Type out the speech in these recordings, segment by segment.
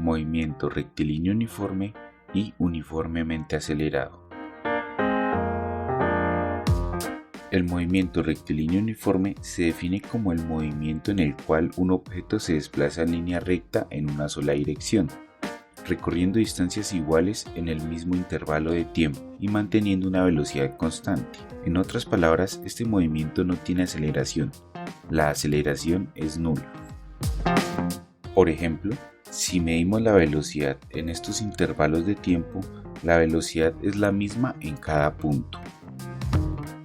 movimiento rectilíneo uniforme y uniformemente acelerado. El movimiento rectilíneo uniforme se define como el movimiento en el cual un objeto se desplaza en línea recta en una sola dirección, recorriendo distancias iguales en el mismo intervalo de tiempo y manteniendo una velocidad constante. En otras palabras, este movimiento no tiene aceleración. La aceleración es nula. Por ejemplo, si medimos la velocidad en estos intervalos de tiempo, la velocidad es la misma en cada punto.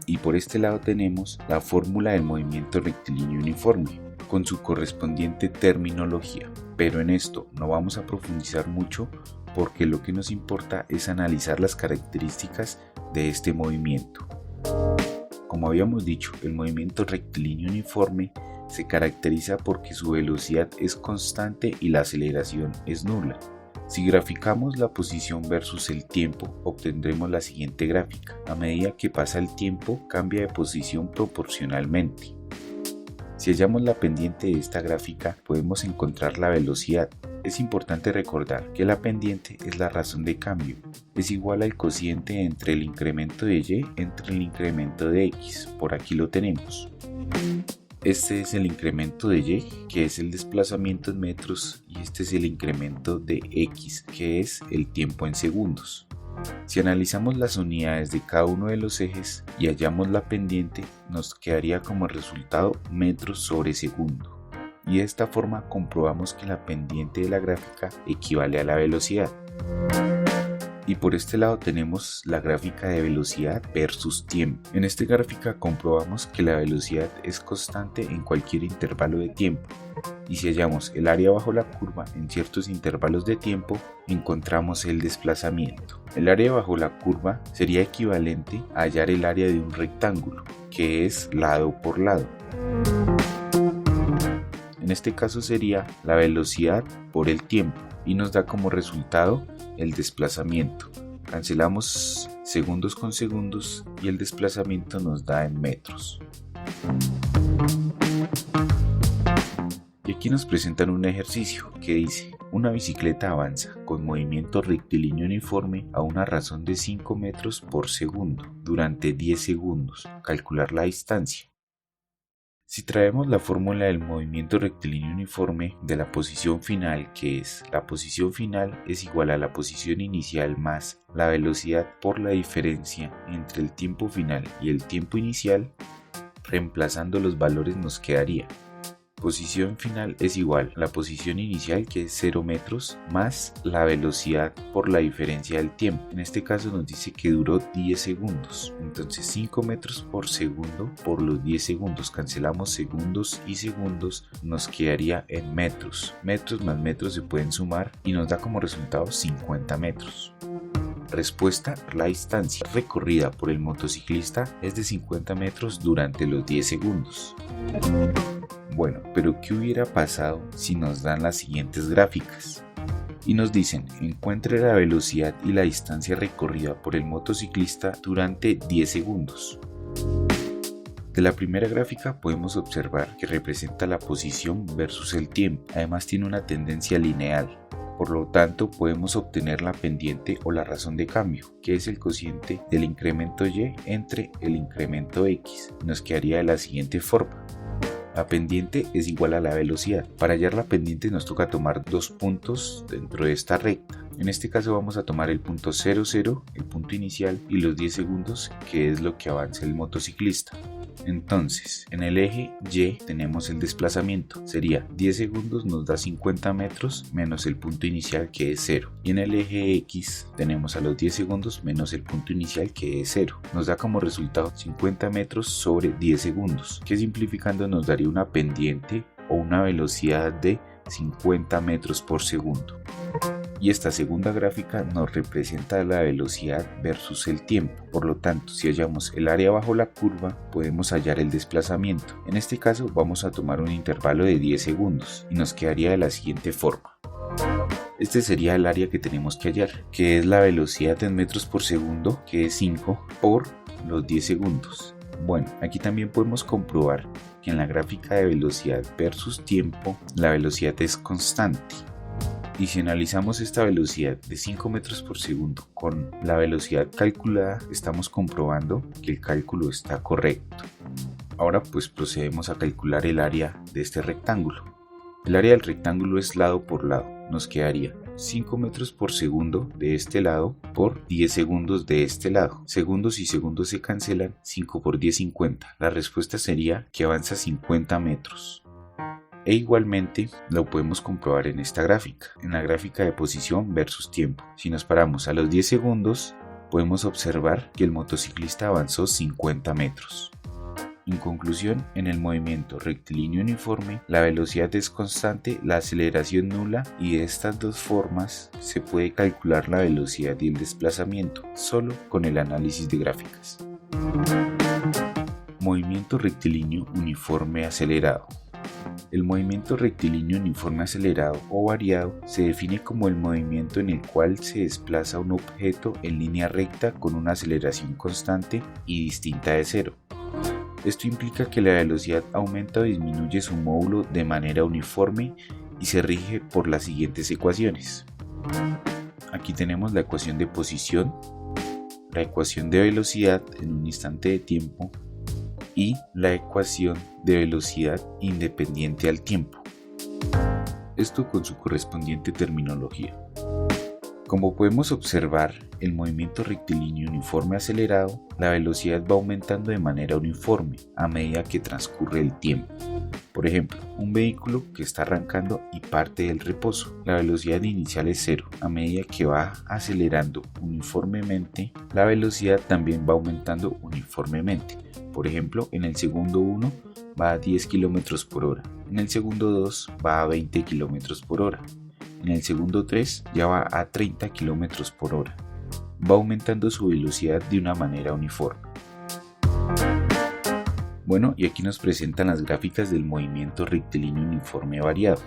Y por este lado tenemos la fórmula del movimiento rectilíneo uniforme, con su correspondiente terminología. Pero en esto no vamos a profundizar mucho porque lo que nos importa es analizar las características de este movimiento. Como habíamos dicho, el movimiento rectilíneo uniforme se caracteriza porque su velocidad es constante y la aceleración es nula. Si graficamos la posición versus el tiempo, obtendremos la siguiente gráfica. A medida que pasa el tiempo, cambia de posición proporcionalmente. Si hallamos la pendiente de esta gráfica, podemos encontrar la velocidad. Es importante recordar que la pendiente es la razón de cambio. Es igual al cociente entre el incremento de y entre el incremento de x. Por aquí lo tenemos. Este es el incremento de y, que es el desplazamiento en metros, y este es el incremento de x, que es el tiempo en segundos. Si analizamos las unidades de cada uno de los ejes y hallamos la pendiente, nos quedaría como resultado metros sobre segundo. Y de esta forma comprobamos que la pendiente de la gráfica equivale a la velocidad. Y por este lado tenemos la gráfica de velocidad versus tiempo. En esta gráfica comprobamos que la velocidad es constante en cualquier intervalo de tiempo. Y si hallamos el área bajo la curva en ciertos intervalos de tiempo, encontramos el desplazamiento. El área bajo la curva sería equivalente a hallar el área de un rectángulo, que es lado por lado. En este caso sería la velocidad por el tiempo y nos da como resultado el desplazamiento. Cancelamos segundos con segundos y el desplazamiento nos da en metros. Y aquí nos presentan un ejercicio que dice: una bicicleta avanza con movimiento rectilíneo uniforme a una razón de 5 metros por segundo durante 10 segundos. Calcular la distancia. Si traemos la fórmula del movimiento rectilíneo uniforme de la posición final, que es la posición final es igual a la posición inicial más la velocidad por la diferencia entre el tiempo final y el tiempo inicial, reemplazando los valores nos quedaría: posición final es igual a la posición inicial, que es 0 metros, más la velocidad por la diferencia del tiempo. En este caso nos dice que duró 10 segundos. Entonces 5 metros por segundo por los 10 segundos. Cancelamos segundos y segundos, nos quedaría en metros. Metros más metros se pueden sumar y nos da como resultado 50 metros. Respuesta: la distancia recorrida por el motociclista es de 50 metros durante los 10 segundos. Bueno, pero ¿qué hubiera pasado si nos dan las siguientes gráficas? Y nos dicen: encuentre la velocidad y la distancia recorrida por el motociclista durante 10 segundos. De la primera gráfica podemos observar que representa la posición versus el tiempo. Además tiene una tendencia lineal. Por lo tanto, podemos obtener la pendiente o la razón de cambio, que es el cociente del incremento y entre el incremento x. Nos quedaría de la siguiente forma: la pendiente es igual a la velocidad. Para hallar la pendiente nos toca tomar dos puntos dentro de esta recta. En este caso vamos a tomar el punto 0, 0, el punto inicial, y los 10 segundos, que es lo que avanza el motociclista. Entonces, en el eje Y tenemos el desplazamiento. Sería 10 segundos nos da 50 metros menos el punto inicial, que es 0. Y en el eje X tenemos a los 10 segundos menos el punto inicial, que es 0. Nos da como resultado 50 metros sobre 10 segundos, que simplificando nos daría una pendiente o una velocidad de 50 metros por segundo. Y esta segunda gráfica nos representa la velocidad versus el tiempo. Por lo tanto, si hallamos el área bajo la curva, podemos hallar el desplazamiento. En este caso vamos a tomar un intervalo de 10 segundos y nos quedaría de la siguiente forma. Este sería el área que tenemos que hallar, que es la velocidad en metros por segundo, que es 5 por los 10 segundos. Bueno, aquí también podemos comprobar que en la gráfica de velocidad versus tiempo, la velocidad es constante. Y si analizamos esta velocidad de 5 metros por segundo con la velocidad calculada, estamos comprobando que el cálculo está correcto. Ahora pues procedemos a calcular el área de este rectángulo. El área del rectángulo es lado por lado. Nos quedaría 5 metros por segundo de este lado por 10 segundos de este lado. Segundos y segundos se cancelan, 5 por 10, 50. La respuesta sería que avanza 50 metros. E igualmente lo podemos comprobar en esta gráfica, en la gráfica de posición versus tiempo. Si nos paramos a los 10 segundos, podemos observar que el motociclista avanzó 50 metros. En conclusión, en el movimiento rectilíneo uniforme, la velocidad es constante, la aceleración nula, y de estas dos formas se puede calcular la velocidad y el desplazamiento, solo con el análisis de gráficas. Movimiento rectilíneo uniforme acelerado. El movimiento rectilíneo uniforme acelerado o variado se define como el movimiento en el cual se desplaza un objeto en línea recta con una aceleración constante y distinta de cero. Esto implica que la velocidad aumenta o disminuye su módulo de manera uniforme y se rige por las siguientes ecuaciones. Aquí tenemos la ecuación de posición, la ecuación de velocidad en un instante de tiempo y la ecuación de velocidad independiente al tiempo. Esto con su correspondiente terminología. Como podemos observar, el movimiento rectilíneo uniforme acelerado, la velocidad va aumentando de manera uniforme a medida que transcurre el tiempo. Por ejemplo, un vehículo que está arrancando y parte del reposo. La velocidad inicial es 0. A medida que va acelerando uniformemente, la velocidad también va aumentando uniformemente. Por ejemplo, en el segundo 1 va a 10 km por hora, en el segundo 2 va a 20 km por hora. En el segundo 3 ya va a 30 km por hora. Va aumentando su velocidad de una manera uniforme. Bueno, y aquí nos presentan las gráficas del movimiento rectilíneo uniforme variado.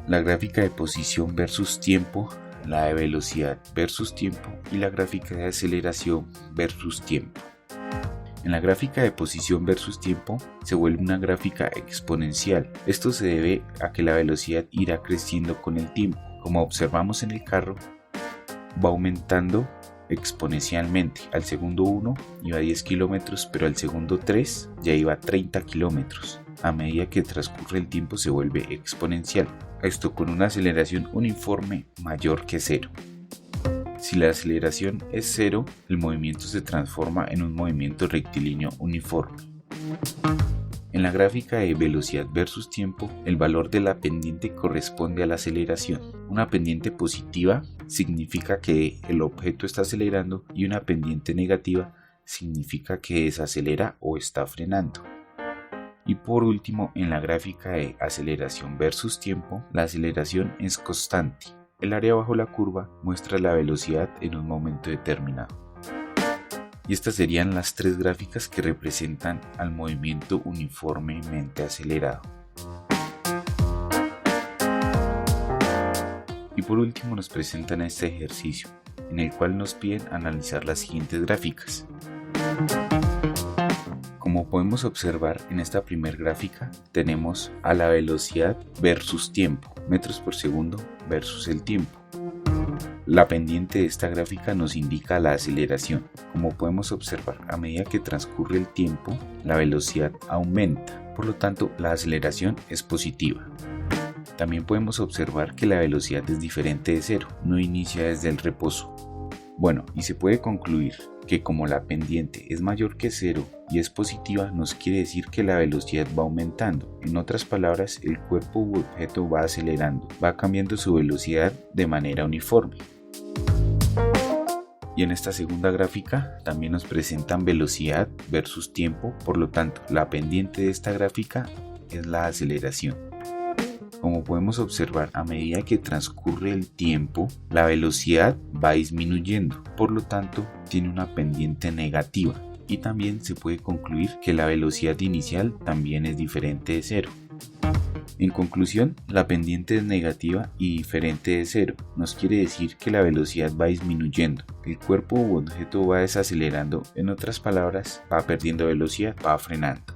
La gráfica de posición versus tiempo, la de velocidad versus tiempo y la gráfica de aceleración versus tiempo. En la gráfica de posición versus tiempo se vuelve una gráfica exponencial. Esto se debe a que la velocidad irá creciendo con el tiempo. Como observamos en el carro, va aumentando exponencialmente. Al segundo 1 iba a 10 km, pero al segundo 3 ya iba a 30 km. A medida que transcurre el tiempo se vuelve exponencial. Esto con una aceleración uniforme mayor que 0. Si la aceleración es 0, el movimiento se transforma en un movimiento rectilíneo uniforme. En la gráfica de velocidad versus tiempo, el valor de la pendiente corresponde a la aceleración. Una pendiente positiva significa que el objeto está acelerando y una pendiente negativa significa que desacelera o está frenando. Y por último, en la gráfica de aceleración versus tiempo, la aceleración es constante. El área bajo la curva muestra la velocidad en un momento determinado. Y estas serían las tres gráficas que representan al movimiento uniformemente acelerado. Y por último nos presentan este ejercicio, en el cual nos piden analizar las siguientes gráficas. Como podemos observar en esta primera gráfica, tenemos a la velocidad versus tiempo, metros por segundo versus el tiempo. La pendiente de esta gráfica nos indica la aceleración. Como podemos observar, a medida que transcurre el tiempo, la velocidad aumenta, por lo tanto la aceleración es positiva. También podemos observar que la velocidad es diferente de 0, no inicia desde el reposo. Bueno, y se puede concluir que como la pendiente es mayor que 0 y es positiva, nos quiere decir que la velocidad va aumentando. En otras palabras, el cuerpo u objeto va acelerando, va cambiando su velocidad de manera uniforme. Y en esta segunda gráfica también nos presentan velocidad versus tiempo, por lo tanto, la pendiente de esta gráfica es la aceleración. Como podemos observar, a medida que transcurre el tiempo, la velocidad va disminuyendo, por lo tanto, tiene una pendiente negativa. Y también se puede concluir que la velocidad inicial también es diferente de 0. En conclusión, la pendiente es negativa y diferente de 0. Nos quiere decir que la velocidad va disminuyendo. El cuerpo u objeto va desacelerando. En otras palabras, va perdiendo velocidad, va frenando.